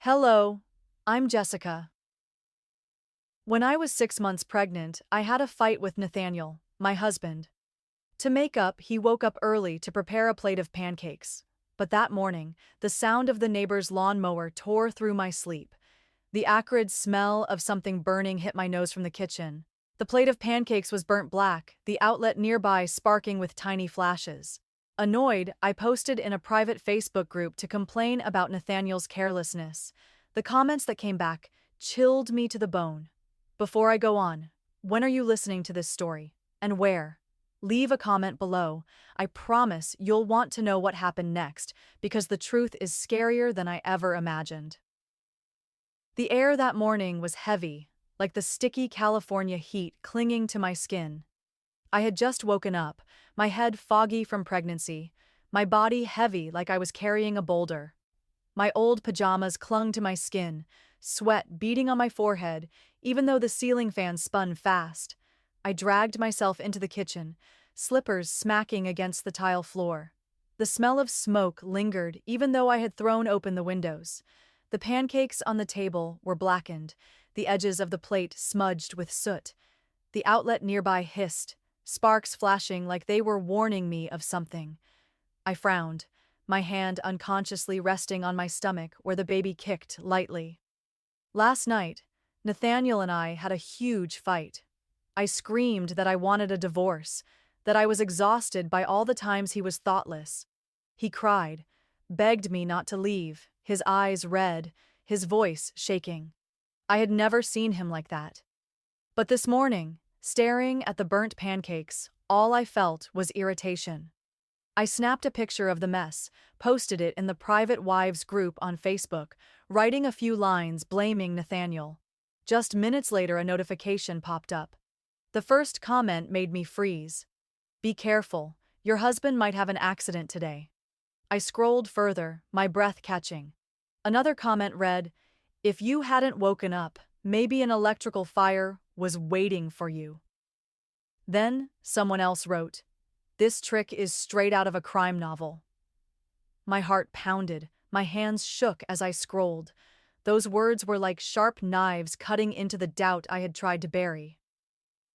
Hello, I'm Jessica. When I was 6 months pregnant, I had a fight with Nathaniel, my husband. To make up, he woke up early to prepare a plate of pancakes. But that morning, the sound of the neighbor's lawnmower tore through my sleep. The acrid smell of something burning hit my nose from the kitchen. The plate of pancakes was burnt black, the outlet nearby sparking with tiny flashes. Annoyed, I posted in a private Facebook group to complain about Nathaniel's carelessness. The comments that came back chilled me to the bone. Before I go on, when are you listening to this story? And where? Leave a comment below. I promise you'll want to know what happened next, because the truth is scarier than I ever imagined. The air that morning was heavy, like the sticky California heat clinging to my skin. I had just woken up, my head foggy from pregnancy, my body heavy like I was carrying a boulder. My old pajamas clung to my skin, sweat beading on my forehead, even though the ceiling fan spun fast. I dragged myself into the kitchen, slippers smacking against the tile floor. The smell of smoke lingered even though I had thrown open the windows. The pancakes on the table were blackened, the edges of the plate smudged with soot. The outlet nearby hissed, sparks flashing like they were warning me of something. I frowned, my hand unconsciously resting on my stomach where the baby kicked lightly. Last night, Nathaniel and I had a huge fight. I screamed that I wanted a divorce, that I was exhausted by all the times he was thoughtless. He cried, begged me not to leave, his eyes red, his voice shaking. I had never seen him like that. But this morning, staring at the burnt pancakes, all I felt was irritation. I snapped a picture of the mess, posted it in the private wives group on Facebook, writing a few lines blaming Nathaniel. Just minutes later, a notification popped up. The first comment made me freeze. Be careful, your husband might have an accident today. I scrolled further, my breath catching. Another comment read, if you hadn't woken up, maybe an electrical fire was waiting for you. Then, someone else wrote, this trick is straight out of a crime novel. My heart pounded, my hands shook as I scrolled. Those words were like sharp knives cutting into the doubt I had tried to bury.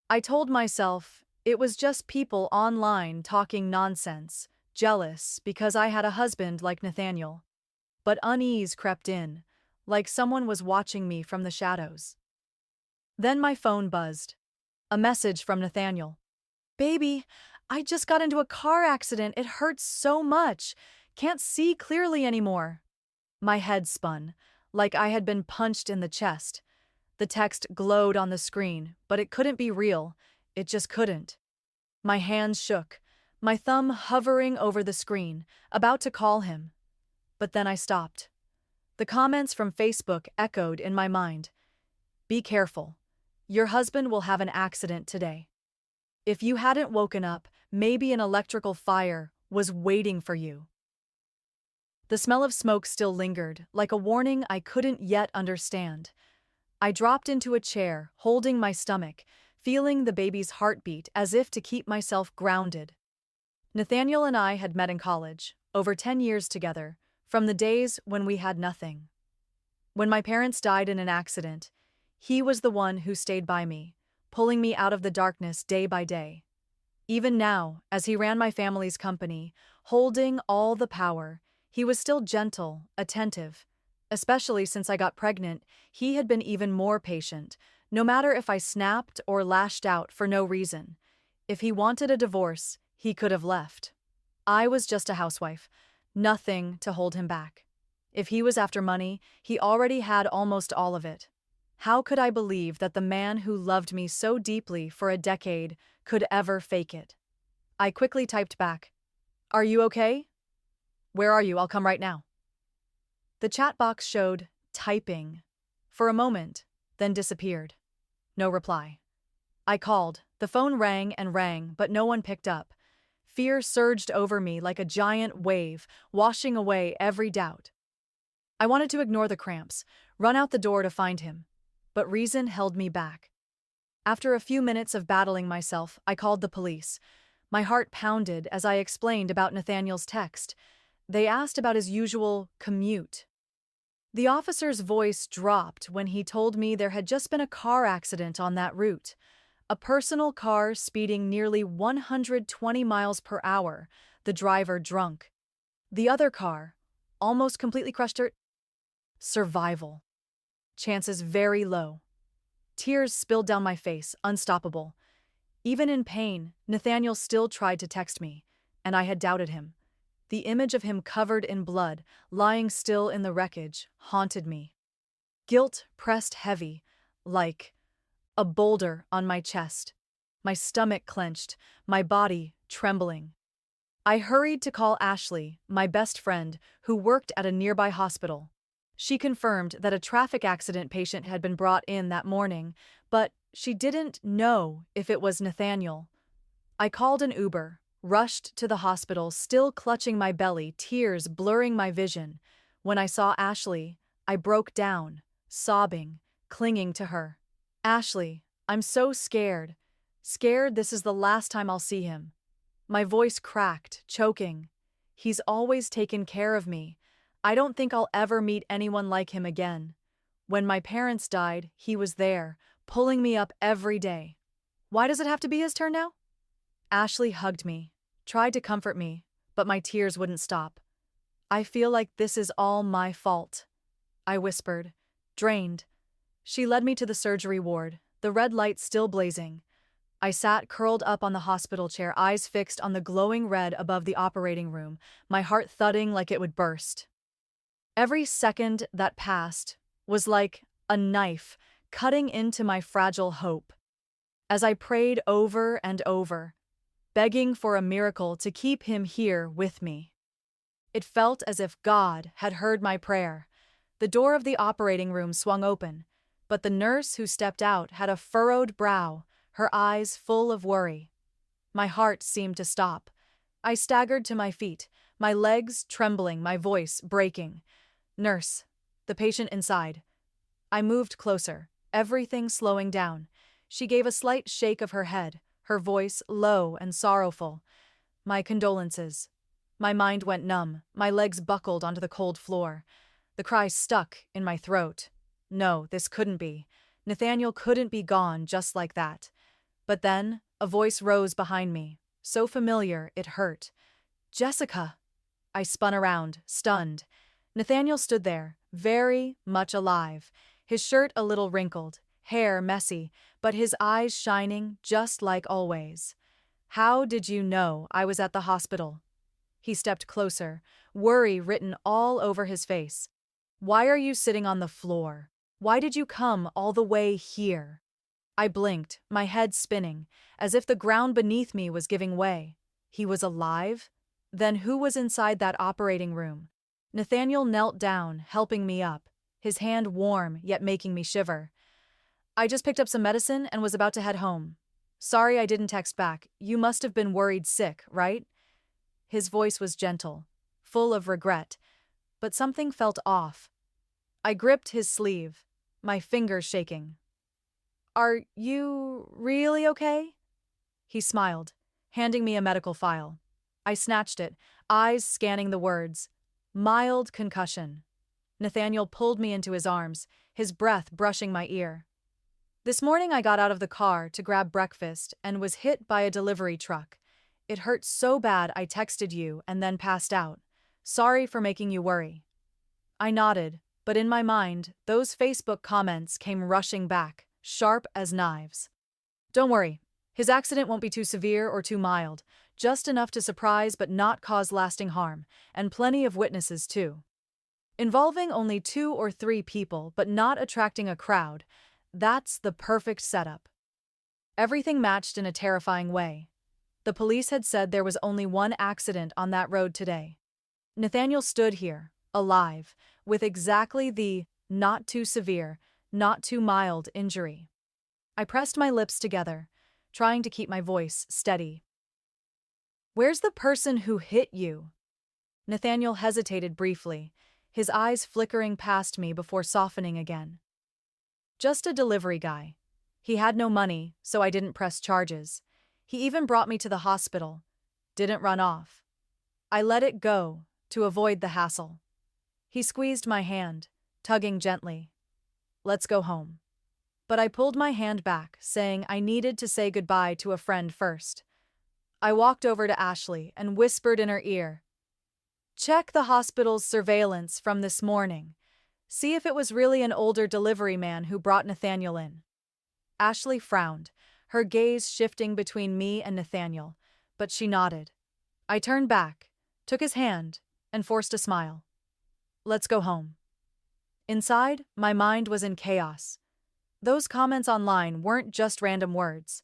I told myself it was just people online talking nonsense, jealous because I had a husband like Nathaniel. But unease crept in, like someone was watching me from the shadows. Then my phone buzzed. A message from Nathaniel. Baby, I just got into a car accident. It hurts so much. Can't see clearly anymore. My head spun, like I had been punched in the chest. The text glowed on the screen, but it couldn't be real. It just couldn't. My hands shook, my thumb hovering over the screen, about to call him. But then I stopped. The comments from Facebook echoed in my mind. Be careful. Your husband will have an accident today. If you hadn't woken up, maybe an electrical fire was waiting for you. The smell of smoke still lingered, like a warning I couldn't yet understand. I dropped into a chair, holding my stomach, feeling the baby's heartbeat as if to keep myself grounded. Nathaniel and I had met in college, over 10 years together, from the days when we had nothing. When my parents died in an accident, he was the one who stayed by me, pulling me out of the darkness day by day. Even now, as he ran my family's company, holding all the power, he was still gentle, attentive. Especially since I got pregnant, he had been even more patient, no matter if I snapped or lashed out for no reason. If he wanted a divorce, he could have left. I was just a housewife, nothing to hold him back. If he was after money, he already had almost all of it. How could I believe that the man who loved me so deeply for a decade could ever fake it? I quickly typed back, "Are you okay? Where are you? I'll come right now." The chat box showed typing for a moment, then disappeared. No reply. I called. The phone rang and rang, but no one picked up. Fear surged over me like a giant wave, washing away every doubt. I wanted to ignore the cramps, run out the door to find him. But reason held me back. After a few minutes of battling myself, I called the police. My heart pounded as I explained about Nathaniel's text. They asked about his usual commute. The officer's voice dropped when he told me there had just been a car accident on that route. A personal car speeding nearly 120 miles per hour, the driver drunk. The other car, almost completely crushed her. Survival. Chances very low. Tears spilled down my face, unstoppable. Even in pain, Nathaniel still tried to text me, and I had doubted him. The image of him covered in blood, lying still in the wreckage, haunted me. Guilt pressed heavy, like a boulder on my chest. My stomach clenched, my body trembling. I hurried to call Ashley, my best friend, who worked at a nearby hospital. She confirmed that a traffic accident patient had been brought in that morning, but she didn't know if it was Nathaniel. I called an Uber, rushed to the hospital, still clutching my belly, tears blurring my vision. When I saw Ashley, I broke down, sobbing, clinging to her. Ashley, I'm so scared. Scared this is the last time I'll see him. My voice cracked, choking. He's always taken care of me. I don't think I'll ever meet anyone like him again. When my parents died, he was there, pulling me up every day. Why does it have to be his turn now? Ashley hugged me, tried to comfort me, but my tears wouldn't stop. I feel like this is all my fault, I whispered, drained. She led me to the surgery ward, the red light still blazing. I sat curled up on the hospital chair, eyes fixed on the glowing red above the operating room, my heart thudding like it would burst. Every second that passed was like a knife cutting into my fragile hope. As I prayed over and over, begging for a miracle to keep him here with me. It felt as if God had heard my prayer. The door of the operating room swung open, but the nurse who stepped out had a furrowed brow, her eyes full of worry. My heart seemed to stop. I staggered to my feet, my legs trembling, my voice breaking. Nurse, the patient inside. I moved closer, everything slowing down. She gave a slight shake of her head, her voice low and sorrowful. My condolences. My mind went numb, my legs buckled onto the cold floor. The cry stuck in my throat. No, this couldn't be. Nathaniel couldn't be gone just like that. But then, a voice rose behind me, so familiar it hurt. Jessica! I spun around, stunned. Nathaniel stood there, very much alive, his shirt a little wrinkled, hair messy, but his eyes shining just like always. How did you know I was at the hospital? He stepped closer, worry written all over his face. Why are you sitting on the floor? Why did you come all the way here? I blinked, my head spinning, as if the ground beneath me was giving way. He was alive? Then who was inside that operating room? Nathaniel knelt down, helping me up, his hand warm yet making me shiver. I just picked up some medicine and was about to head home. Sorry I didn't text back. You must have been worried sick, right? His voice was gentle, full of regret, but something felt off. I gripped his sleeve, my fingers shaking. Are you really okay? He smiled, handing me a medical file. I snatched it, eyes scanning the words. Mild concussion. Nathaniel pulled me into his arms, his breath brushing my ear. This morning I got out of the car to grab breakfast and was hit by a delivery truck. It hurt so bad I texted you and then passed out. Sorry for making you worry. I nodded, but in my mind, those Facebook comments came rushing back, sharp as knives. Don't worry. His accident won't be too severe or too mild, just enough to surprise but not cause lasting harm, and plenty of witnesses too. Involving only 2 or 3 people but not attracting a crowd, that's the perfect setup. Everything matched in a terrifying way. The police had said there was only one accident on that road today. Nathaniel stood here, alive, with exactly the not too severe, not too mild injury. I pressed my lips together, trying to keep my voice steady. Where's the person who hit you? Nathaniel hesitated briefly, his eyes flickering past me before softening again. Just a delivery guy. He had no money, so I didn't press charges. He even brought me to the hospital. Didn't run off. I let it go, to avoid the hassle. He squeezed my hand, tugging gently. Let's go home. But I pulled my hand back, saying I needed to say goodbye to a friend first. I walked over to Ashley and whispered in her ear, check the hospital's surveillance from this morning. See if it was really an older delivery man who brought Nathaniel in. Ashley frowned, her gaze shifting between me and Nathaniel, but she nodded. I turned back, took his hand, and forced a smile. Let's go home. Inside, my mind was in chaos. Those comments online weren't just random words.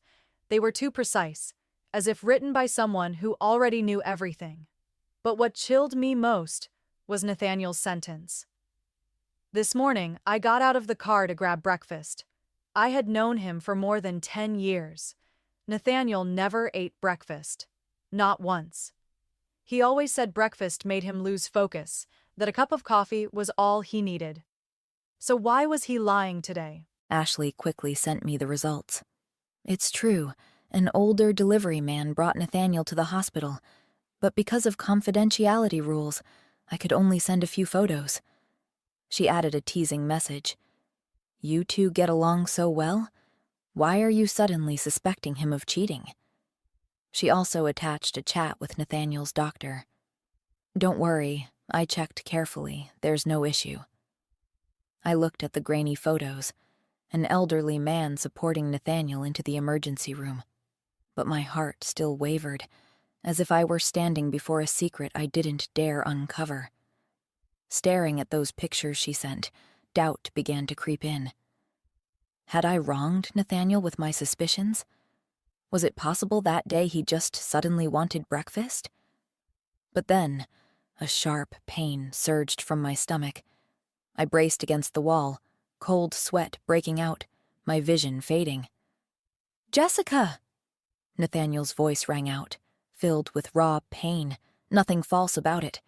They were too precise, as if written by someone who already knew everything. But what chilled me most was Nathaniel's sentence. This morning, I got out of the car to grab breakfast. I had known him for more than 10 years. Nathaniel never ate breakfast. Not once. He always said breakfast made him lose focus, that a cup of coffee was all he needed. So why was he lying today? Ashley quickly sent me the results. It's true, an older delivery man brought Nathaniel to the hospital, but because of confidentiality rules, I could only send a few photos. She added a teasing message. You two get along so well? Why are you suddenly suspecting him of cheating? She also attached a chat with Nathaniel's doctor. Don't worry, I checked carefully, there's no issue. I looked at the grainy photos, an elderly man supporting Nathaniel into the emergency room, but my heart still wavered, as if I were standing before a secret I didn't dare uncover. Staring at those pictures she sent, doubt began to creep in. Had I wronged Nathaniel with my suspicions? Was it possible that day he just suddenly wanted breakfast? But then, a sharp pain surged from my stomach. I braced against the wall, cold sweat breaking out, my vision fading. Jessica! Nathaniel's voice rang out, filled with raw pain, nothing false about it.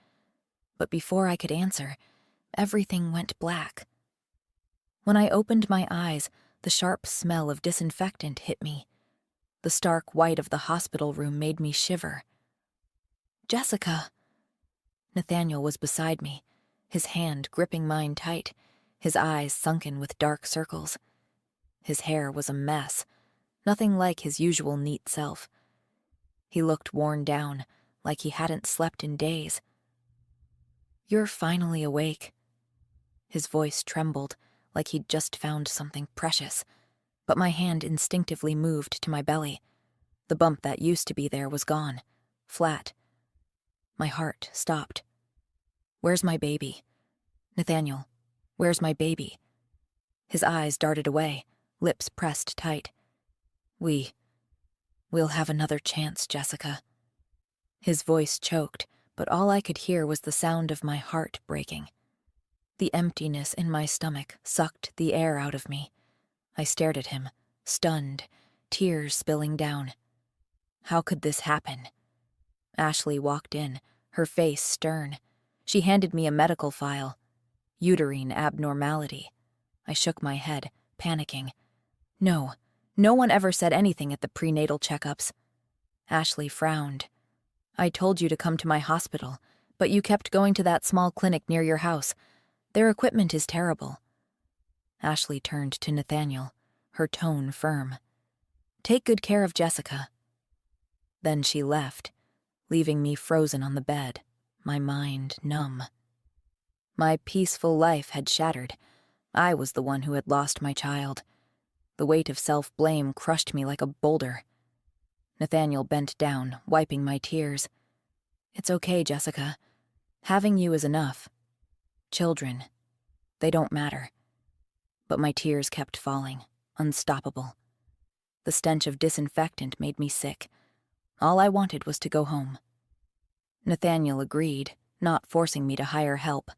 But before I could answer, everything went black. When I opened my eyes, the sharp smell of disinfectant hit me. The stark white of the hospital room made me shiver. Jessica! Nathaniel was beside me, his hand gripping mine tight, his eyes sunken with dark circles. His hair was a mess, nothing like his usual neat self. He looked worn down, like he hadn't slept in days. You're finally awake. His voice trembled, like he'd just found something precious, but my hand instinctively moved to my belly. The bump that used to be there was gone, flat. My heart stopped. Where's my baby? Nathaniel, where's my baby? His eyes darted away, lips pressed tight. We'll have another chance, Jessica. His voice choked, but all I could hear was the sound of my heart breaking. The emptiness in my stomach sucked the air out of me. I stared at him, stunned, tears spilling down. How could this happen? Ashley walked in, her face stern. She handed me a medical file. Uterine abnormality. I shook my head, panicking. No one ever said anything at the prenatal checkups. Ashley frowned. I told you to come to my hospital, but you kept going to that small clinic near your house. Their equipment is terrible. Ashley turned to Nathaniel, her tone firm. Take good care of Jessica. Then she left, leaving me frozen on the bed, my mind numb. My peaceful life had shattered. I was the one who had lost my child. The weight of self-blame crushed me like a boulder. Nathaniel bent down, wiping my tears. It's okay, Jessica. Having you is enough. Children, they don't matter. But my tears kept falling, unstoppable. The stench of disinfectant made me sick. All I wanted was to go home. Nathaniel agreed, not forcing me to hire help.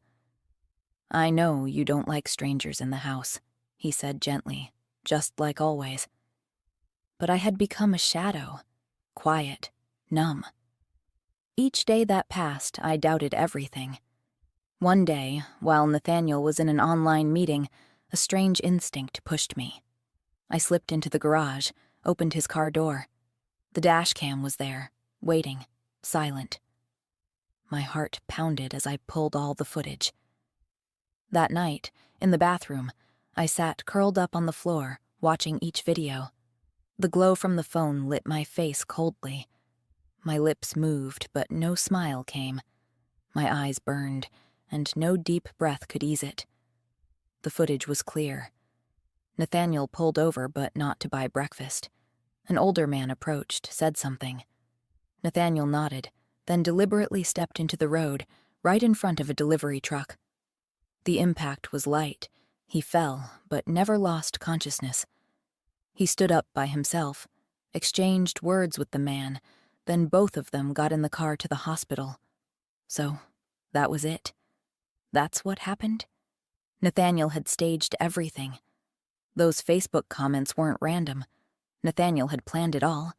I know you don't like strangers in the house, he said gently, just like always. But I had become a shadow, quiet, numb. Each day that passed, I doubted everything. One day, while Nathaniel was in an online meeting, a strange instinct pushed me. I slipped into the garage, opened his car door. The dash cam was there, waiting, silent. My heart pounded as I pulled all the footage. That night, in the bathroom, I sat curled up on the floor, watching each video. The glow from the phone lit my face coldly. My lips moved, but no smile came. My eyes burned, and no deep breath could ease it. The footage was clear. Nathaniel pulled over, but not to buy breakfast. An older man approached, said something. Nathaniel nodded, then deliberately stepped into the road, right in front of a delivery truck. The impact was light. He fell, but never lost consciousness. He stood up by himself, exchanged words with the man, then both of them got in the car to the hospital. So, that was it. That's what happened? Nathaniel had staged everything. Those Facebook comments weren't random. Nathaniel had planned it all.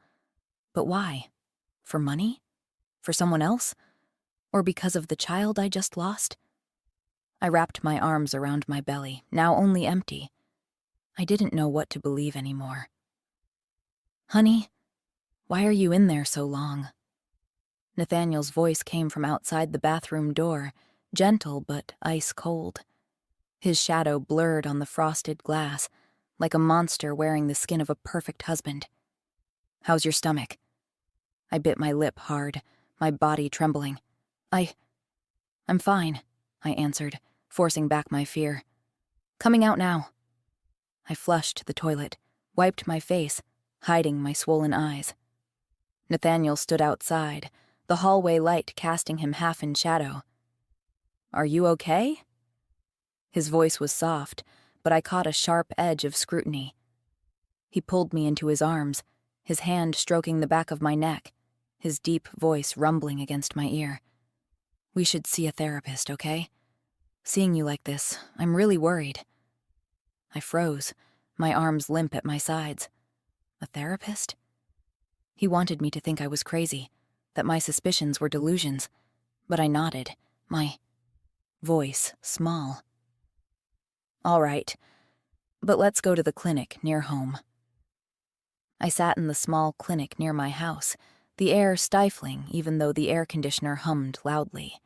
But why? For money? For someone else? Or because of the child I just lost? I wrapped my arms around my belly, now only empty. I didn't know what to believe anymore. "Honey, why are you in there so long?" Nathaniel's voice came from outside the bathroom door, gentle but ice cold. His shadow blurred on the frosted glass, like a monster wearing the skin of a perfect husband. "How's your stomach?" I bit my lip hard, my body trembling. I'm fine," I answered, forcing back my fear. "Coming out now." I flushed the toilet, wiped my face, hiding my swollen eyes. Nathaniel stood outside, the hallway light casting him half in shadow. "Are you okay?" His voice was soft, but I caught a sharp edge of scrutiny. He pulled me into his arms, his hand stroking the back of my neck, his deep voice rumbling against my ear. "We should see a therapist, okay? Seeing you like this, I'm really worried." I froze, my arms limp at my sides. A therapist? He wanted me to think I was crazy, that my suspicions were delusions, but I nodded, my voice small. "All right, but let's go to the clinic near home." I sat in the small clinic near my house, the air stifling even though the air conditioner hummed loudly.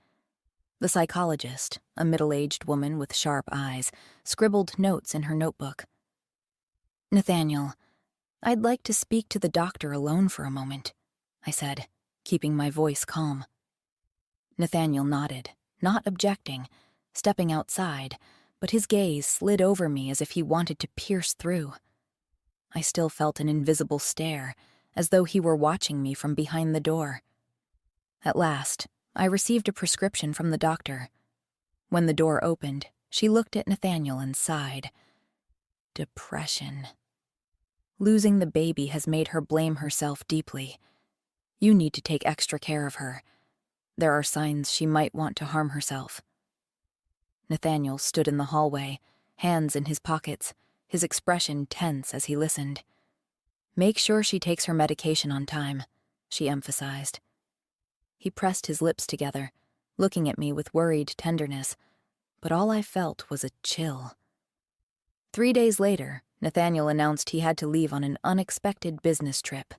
The psychologist, a middle-aged woman with sharp eyes, scribbled notes in her notebook. "Nathaniel, I'd like to speak to the doctor alone for a moment," I said, keeping my voice calm. Nathaniel nodded, not objecting, stepping outside, but his gaze slid over me as if he wanted to pierce through. I still felt an invisible stare, as though he were watching me from behind the door. At last, I received a prescription from the doctor. When the door opened, she looked at Nathaniel and sighed. Depression. Losing the baby has made her blame herself deeply. You need to take extra care of her. There are signs she might want to harm herself. Nathaniel stood in the hallway, hands in his pockets, his expression tense as he listened. "Make sure she takes her medication on time," she emphasized. He pressed his lips together, looking at me with worried tenderness, but all I felt was a chill. 3 days later, Nathaniel announced he had to leave on an unexpected business trip.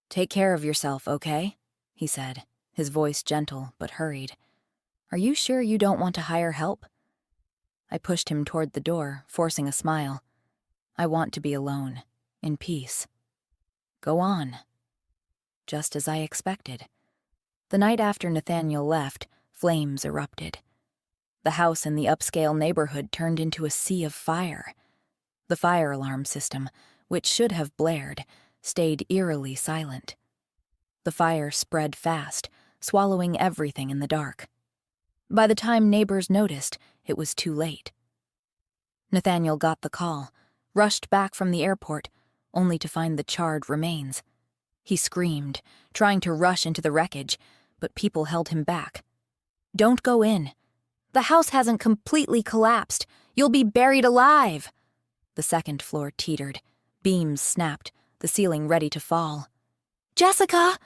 "Take care of yourself, okay?" he said, his voice gentle but hurried. "Are you sure you don't want to hire help?" I pushed him toward the door, forcing a smile. "I want to be alone, in peace." "Go on." Just as I expected. The night after Nathaniel left, flames erupted. The house in the upscale neighborhood turned into a sea of fire. The fire alarm system, which should have blared, stayed eerily silent. The fire spread fast, swallowing everything in the dark. By the time neighbors noticed, it was too late. Nathaniel got the call, rushed back from the airport, only to find the charred remains. He screamed, trying to rush into the wreckage, but people held him back. "Don't go in. The house hasn't completely collapsed. You'll be buried alive." The second floor teetered. Beams snapped, the ceiling ready to fall. "Jessica!"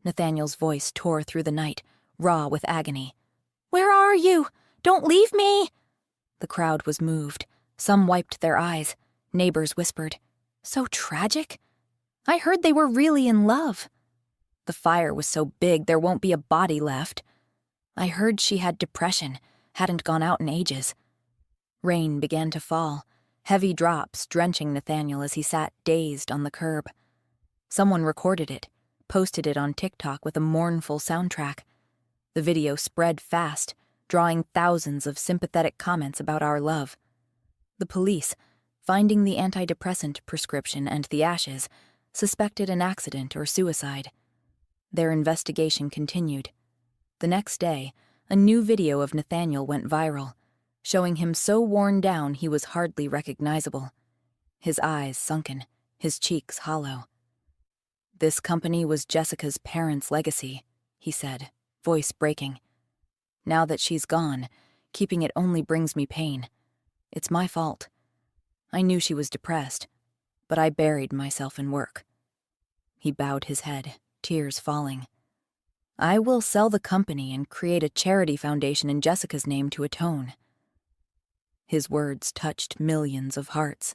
Nathaniel's voice tore through the night, raw with agony. "Where are you? Don't leave me!" The crowd was moved. Some wiped their eyes. Neighbors whispered, "So tragic? I heard they were really in love." "The fire was so big there won't be a body left." "I heard she had depression. hadn't gone out in ages. Rain began to fall, heavy drops drenching Nathaniel as he sat dazed on the curb. Someone recorded it, posted it on TikTok with a mournful soundtrack. The video spread fast, drawing thousands of sympathetic comments about our love. The police, finding the antidepressant prescription and the ashes, suspected an accident or suicide. Their investigation continued. The next day, a new video of Nathaniel went viral, showing him so worn down he was hardly recognizable. His eyes sunken, his cheeks hollow. "This company was Jessica's parents' legacy," he said, voice breaking. "Now that she's gone, keeping it only brings me pain. It's my fault. I knew she was depressed, but I buried myself in work." He bowed his head, tears falling. "I will sell the company and create a charity foundation in Jessica's name to atone." His words touched millions of hearts.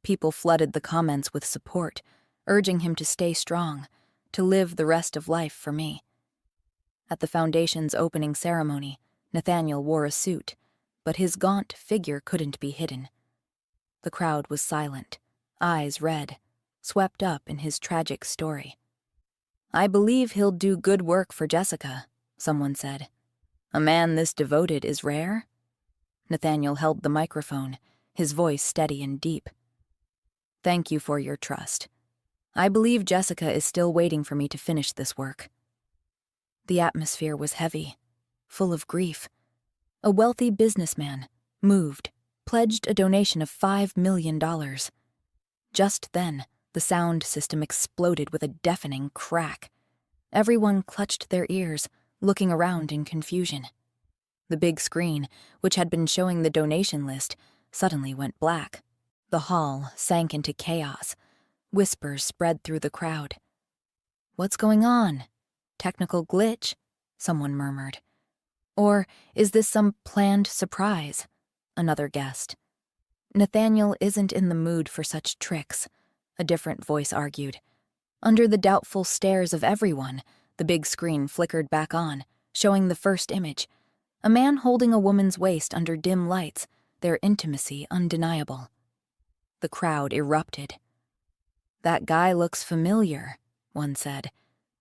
People flooded the comments with support, urging him to stay strong, to live the rest of life for me. At the foundation's opening ceremony, Nathaniel wore a suit, but his gaunt figure couldn't be hidden. The crowd was silent, eyes red, swept up in his tragic story. "I believe he'll do good work for Jessica," someone said. "A man this devoted is rare?" Nathaniel held the microphone, his voice steady and deep. "Thank you for your trust. I believe Jessica is still waiting for me to finish this work." The atmosphere was heavy, full of grief. A wealthy businessman, moved, pledged a donation of $5 million. Just then, the sound system exploded with a deafening crack. Everyone clutched their ears, looking around in confusion. The big screen, which had been showing the donation list, suddenly went black. The hall sank into chaos. Whispers spread through the crowd. "What's going on? Technical glitch?" someone murmured. "Or is this some planned surprise?" another guessed. "Nathaniel isn't in the mood for such tricks," a different voice argued. Under the doubtful stares of everyone, the big screen flickered back on, showing the first image. A man holding a woman's waist under dim lights, their intimacy undeniable. The crowd erupted. "That guy looks familiar," one said.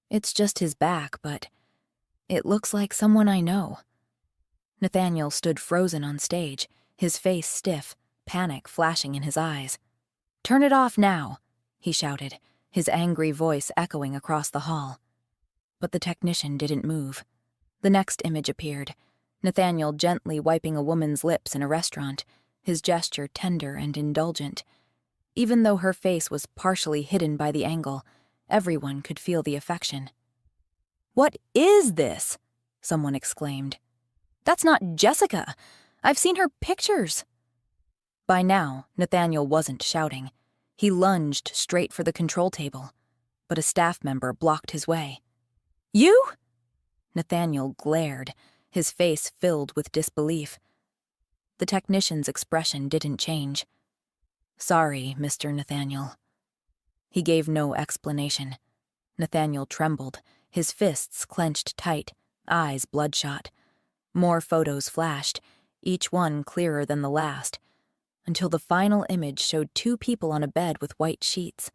"It's just his back, but it looks like someone I know." Nathaniel stood frozen on stage, his face stiff, panic flashing in his eyes. "Turn it off now," he shouted, his angry voice echoing across the hall. But the technician didn't move. The next image appeared, Nathaniel gently wiping a woman's lips in a restaurant, his gesture tender and indulgent. Even though her face was partially hidden by the angle, everyone could feel the affection. "What is this?" someone exclaimed. "That's not Jessica. I've seen her pictures." By now, Nathaniel wasn't shouting. He lunged straight for the control table, but a staff member blocked his way. "You?" Nathaniel glared, his face filled with disbelief. The technician's expression didn't change. "Sorry, Mr. Nathaniel." He gave no explanation. Nathaniel trembled, his fists clenched tight, eyes bloodshot. More photos flashed, each one clearer than the last, until the final image showed two people on a bed with white sheets.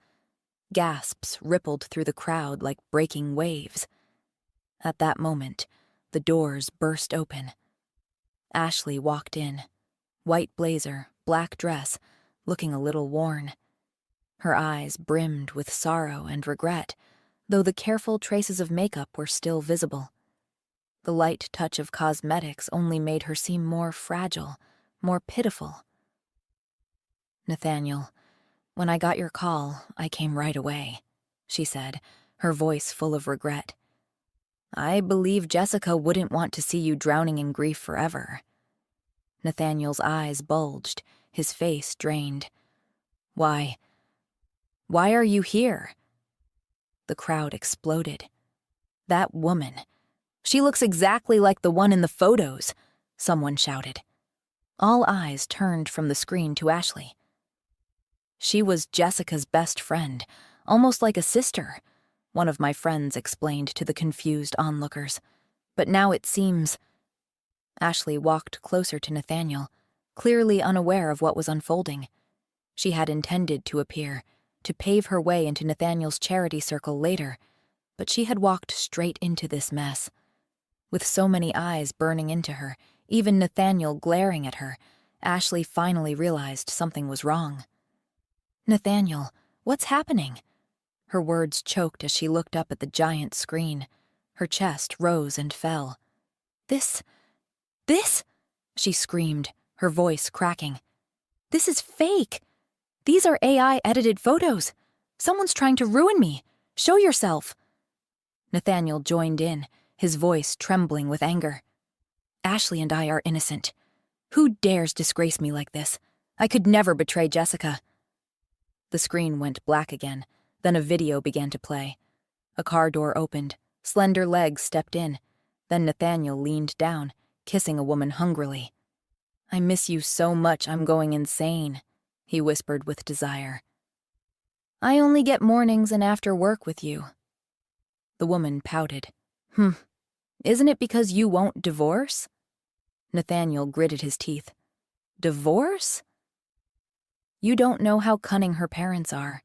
Gasps rippled through the crowd like breaking waves. At that moment, the doors burst open. Ashley walked in, white blazer, black dress, looking a little worn. Her eyes brimmed with sorrow and regret, though the careful traces of makeup were still visible. The light touch of cosmetics only made her seem more fragile, more pitiful. "Nathaniel, when I got your call, I came right away," she said, her voice full of regret. "I believe Jessica wouldn't want to see you drowning in grief forever." Nathaniel's eyes bulged, his face drained. Why are you here?" The crowd exploded. "That woman. She looks exactly like the one in the photos," someone shouted. All eyes turned from the screen to Ashley. "She was Jessica's best friend, almost like a sister," one of my friends explained to the confused onlookers. "But now it seems—" Ashley walked closer to Nathaniel, clearly unaware of what was unfolding. She had intended to appear, to pave her way into Nathaniel's charity circle later, but she had walked straight into this mess. With so many eyes burning into her, even Nathaniel glaring at her, Ashley finally realized something was wrong. "Nathaniel, what's happening?" Her words choked as she looked up at the giant screen. Her chest rose and fell. This, she screamed, her voice cracking. "This is fake! These are AI-edited photos! Someone's trying to ruin me! Show yourself!" Nathaniel joined in, his voice trembling with anger. "Ashley and I are innocent. Who dares disgrace me like this? I could never betray Jessica." The screen went black again, then a video began to play. A car door opened, slender legs stepped in, then Nathaniel leaned down, kissing a woman hungrily. "I miss you so much I'm going insane," he whispered with desire. "I only get mornings and after work with you." The woman pouted. Isn't it because you won't divorce?" Nathaniel gritted his teeth. "Divorce?" "You don't know how cunning her parents are.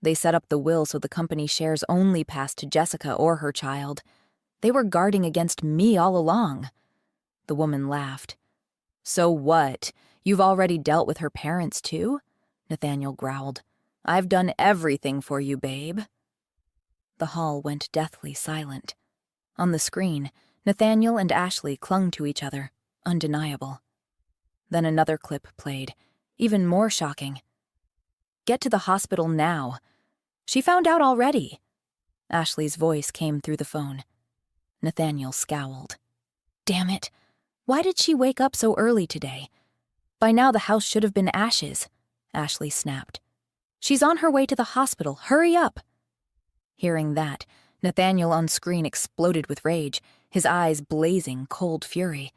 They set up the will so the company shares only pass to Jessica or her child. They were guarding against me all along." The woman laughed. "So what? You've already dealt with her parents too?" Nathaniel growled. "I've done everything for you, babe." The hall went deathly silent. On the screen, Nathaniel and Ashley clung to each other, undeniable. Then another clip played, even more shocking. "Get to the hospital now. She found out already." Ashley's voice came through the phone. Nathaniel scowled. "Damn it. Why did she wake up so early today? By now the house should have been ashes," Ashley snapped. "She's on her way to the hospital. Hurry up." Hearing that, Nathaniel on screen exploded with rage, his eyes blazing cold fury.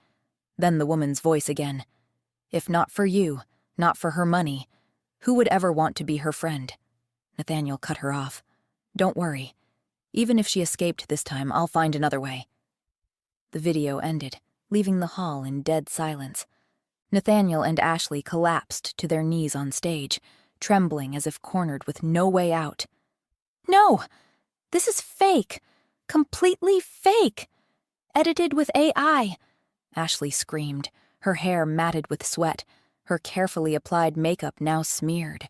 Then the woman's voice again. "If not for you, not for her money, who would ever want to be her friend?" Nathaniel cut her off. "Don't worry. Even if she escaped this time, I'll find another way." The video ended, leaving the hall in dead silence. Nathaniel and Ashley collapsed to their knees on stage, trembling as if cornered with no way out. "No! This is fake! Completely fake! Edited with AI!" Ashley screamed, her hair matted with sweat, her carefully applied makeup now smeared.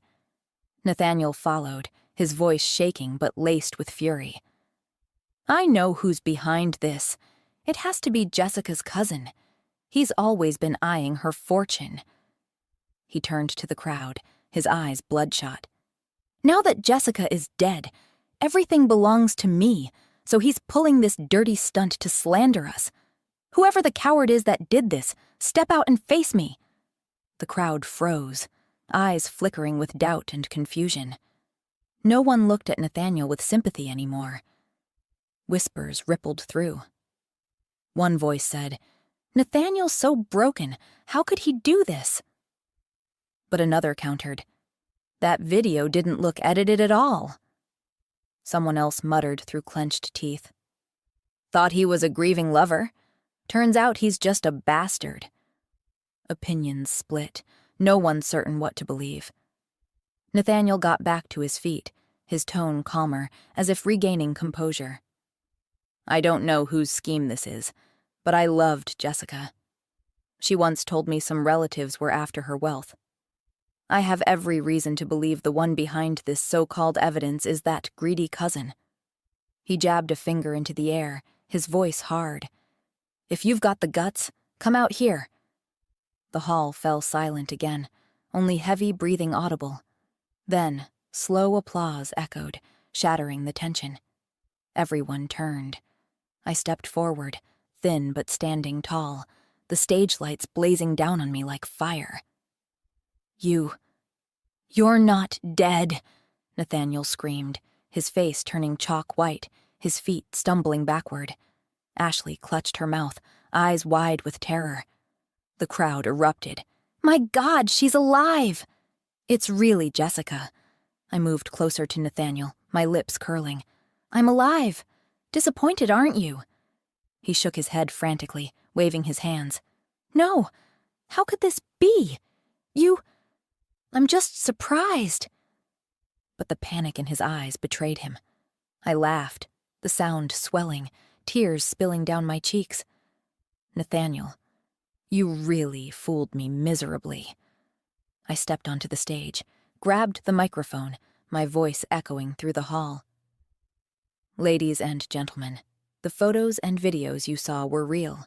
Nathaniel followed, his voice shaking but laced with fury. "I know who's behind this. It has to be Jessica's cousin. He's always been eyeing her fortune." He turned to the crowd, his eyes bloodshot. "Now that Jessica is dead, everything belongs to me, so he's pulling this dirty stunt to slander us. Whoever the coward is that did this, step out and face me." The crowd froze, eyes flickering with doubt and confusion. No one looked at Nathaniel with sympathy anymore. Whispers rippled through. One voice said, "Nathaniel's so broken, how could he do this?" But another countered, "That video didn't look edited at all." Someone else muttered through clenched teeth, "Thought he was a grieving lover. Turns out he's just a bastard." Opinions split, no one certain what to believe. Nathaniel got back to his feet, his tone calmer, as if regaining composure. "I don't know whose scheme this is, but I loved Jessica. She once told me some relatives were after her wealth. I have every reason to believe the one behind this so-called evidence is that greedy cousin." He jabbed a finger into the air, his voice hard. "If you've got the guts, come out here." The hall fell silent again, only heavy breathing audible. Then, slow applause echoed, shattering the tension. Everyone turned. I stepped forward, thin but standing tall, the stage lights blazing down on me like fire. You're not dead," Nathaniel screamed, his face turning chalk white, his feet stumbling backward. Ashley clutched her mouth, eyes wide with terror. The crowd erupted. "My God, she's alive!" "It's really Jessica." I moved closer to Nathaniel, my lips curling. "I'm alive. Disappointed, aren't you?" He shook his head frantically, waving his hands. No, how could this be? I'm just surprised. But the panic in his eyes betrayed him. I laughed, the sound swelling, tears spilling down my cheeks. Nathaniel, you really fooled me miserably. I stepped onto the stage, grabbed the microphone, my voice echoing through the hall. Ladies and gentlemen, the photos and videos you saw were real.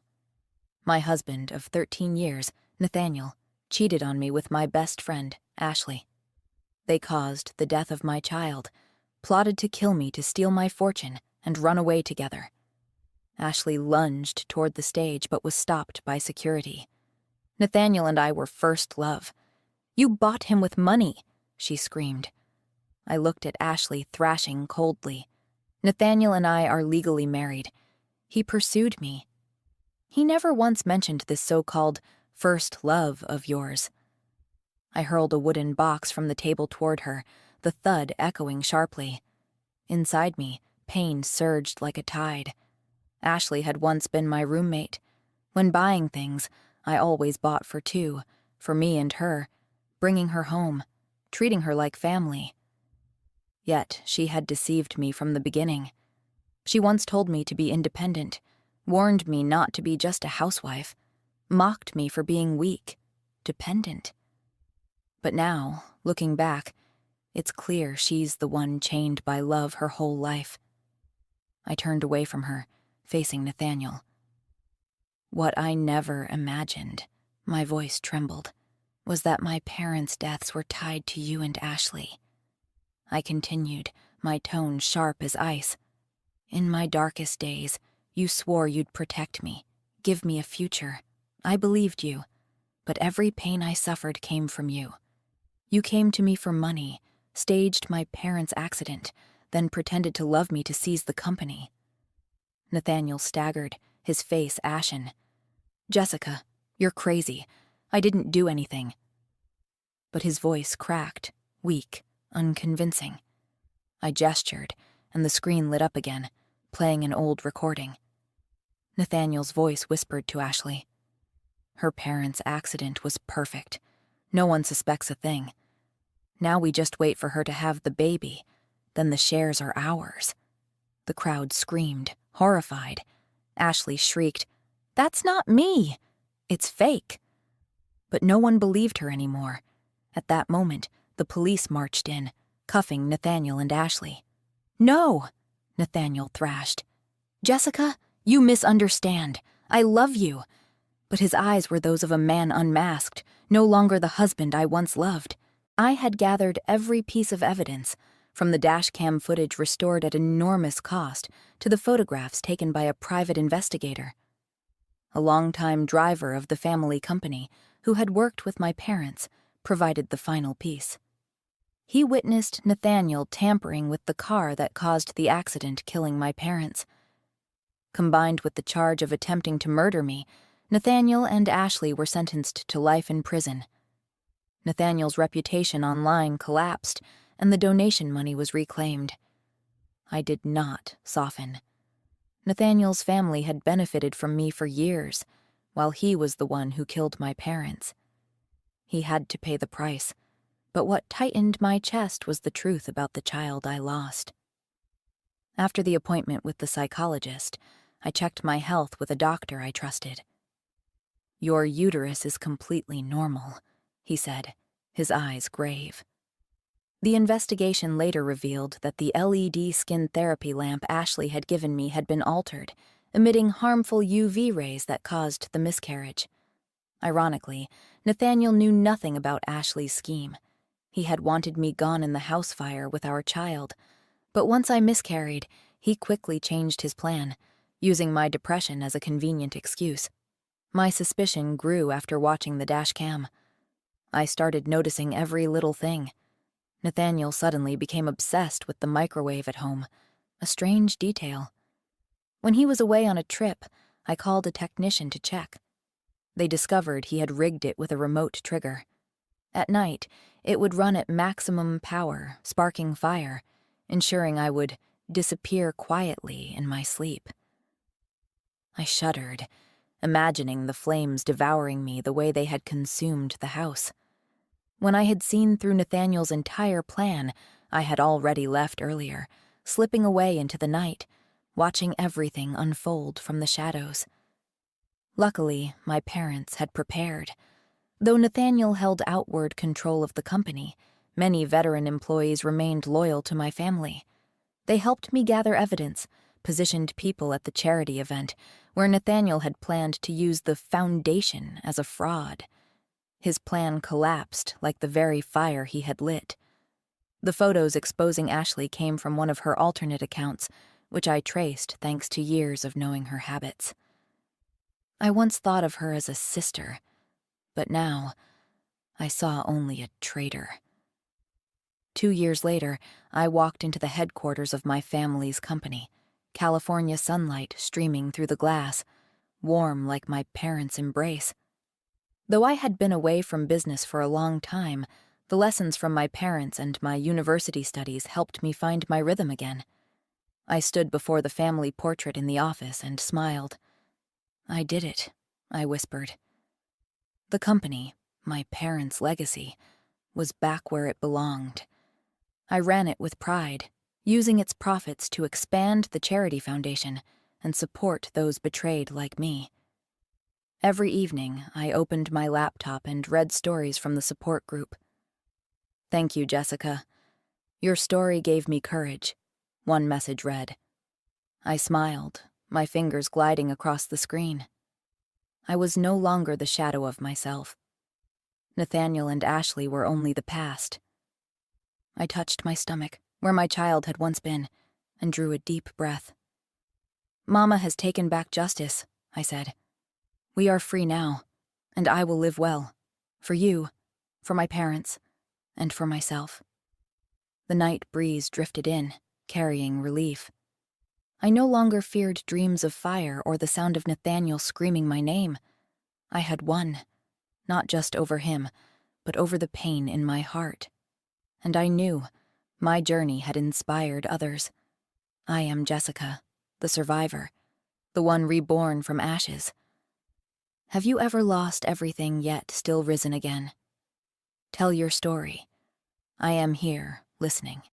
My husband of 13 years, Nathaniel, cheated on me with my best friend, Ashley. They caused the death of my child, plotted to kill me to steal my fortune, and run away together. Ashley lunged toward the stage but was stopped by security. Nathaniel and I were first love. You bought him with money, she screamed. I looked at Ashley, thrashing coldly. Nathaniel and I are legally married. He pursued me. He never once mentioned this so-called first love of yours. I hurled a wooden box from the table toward her, the thud echoing sharply. Inside me, pain surged like a tide. Ashley had once been my roommate. When buying things, I always bought for two, for me and her, bringing her home, treating her like family. Yet she had deceived me from the beginning. She once told me to be independent, warned me not to be just a housewife, mocked me for being weak, dependent. But now, looking back, it's clear she's the one chained by love her whole life. I turned away from her, facing Nathaniel. What I never imagined, my voice trembled, was that my parents' deaths were tied to you and Ashley. I continued, my tone sharp as ice. In my darkest days, you swore you'd protect me, give me a future. I believed you, but every pain I suffered came from you. You came to me for money, staged my parents' accident, then pretended to love me to seize the company. Nathaniel staggered, his face ashen. Jessica, you're crazy. I didn't do anything. But his voice cracked, weak, unconvincing. I gestured, and the screen lit up again, playing an old recording. Nathaniel's voice whispered to Ashley. Her parents' accident was perfect. No one suspects a thing. Now we just wait for her to have the baby. Then the shares are ours. The crowd screamed, horrified. Ashley shrieked, "That's not me! It's fake!" But no one believed her anymore. At that moment, the police marched in, cuffing Nathaniel and Ashley. "No!" Nathaniel thrashed. "Jessica, you misunderstand. I love you." But his eyes were those of a man unmasked, no longer the husband I once loved. I had gathered every piece of evidence, from the dashcam footage restored at enormous cost to the photographs taken by a private investigator. A longtime driver of the family company, who had worked with my parents, provided the final piece. He witnessed Nathaniel tampering with the car that caused the accident killing my parents. Combined with the charge of attempting to murder me, Nathaniel and Ashley were sentenced to life in prison. Nathaniel's reputation online collapsed, and the donation money was reclaimed. I did not soften. Nathaniel's family had benefited from me for years, while he was the one who killed my parents. He had to pay the price, but what tightened my chest was the truth about the child I lost. After the appointment with the psychologist, I checked my health with a doctor I trusted. "Your uterus is completely normal," he said, his eyes grave. The investigation later revealed that the LED skin therapy lamp Ashley had given me had been altered, emitting harmful UV rays that caused the miscarriage. Ironically, Nathaniel knew nothing about Ashley's scheme. He had wanted me gone in the house fire with our child, but once I miscarried, he quickly changed his plan, using my depression as a convenient excuse. My suspicion grew after watching the dash cam. I started noticing every little thing. Nathaniel suddenly became obsessed with the microwave at home, a strange detail. When he was away on a trip, I called a technician to check. They discovered he had rigged it with a remote trigger. At night, it would run at maximum power, sparking fire, ensuring I would disappear quietly in my sleep. I shuddered, imagining the flames devouring me the way they had consumed the house. When I had seen through Nathaniel's entire plan, I had already left earlier, slipping away into the night, watching everything unfold from the shadows. Luckily, my parents had prepared. Though Nathaniel held outward control of the company, many veteran employees remained loyal to my family. They helped me gather evidence, positioned people at the charity event, where Nathaniel had planned to use the foundation as a fraud. His plan collapsed like the very fire he had lit. The photos exposing Ashley came from one of her alternate accounts, which I traced thanks to years of knowing her habits. I once thought of her as a sister, but now I saw only a traitor. 2 years later, I walked into the headquarters of my family's company, California sunlight streaming through the glass, warm like my parents' embrace. Though I had been away from business for a long time, the lessons from my parents and my university studies helped me find my rhythm again. I stood before the family portrait in the office and smiled. "I did it," I whispered. The company, my parents' legacy, was back where it belonged. I ran it with pride, using its profits to expand the charity foundation and support those betrayed like me. Every evening, I opened my laptop and read stories from the support group. "Thank you, Jessica. Your story gave me courage," one message read. I smiled, my fingers gliding across the screen. I was no longer the shadow of myself. Nathaniel and Ashley were only the past. I touched my stomach, where my child had once been, and drew a deep breath. "Mama has taken back justice," I said. "We are free now, and I will live well. For you, for my parents, and for myself." The night breeze drifted in, carrying relief. I no longer feared dreams of fire or the sound of Nathaniel screaming my name. I had won, not just over him, but over the pain in my heart. And I knew my journey had inspired others. I am Jessica, the survivor, the one reborn from ashes. Have you ever lost everything yet still risen again? Tell your story. I am here, listening.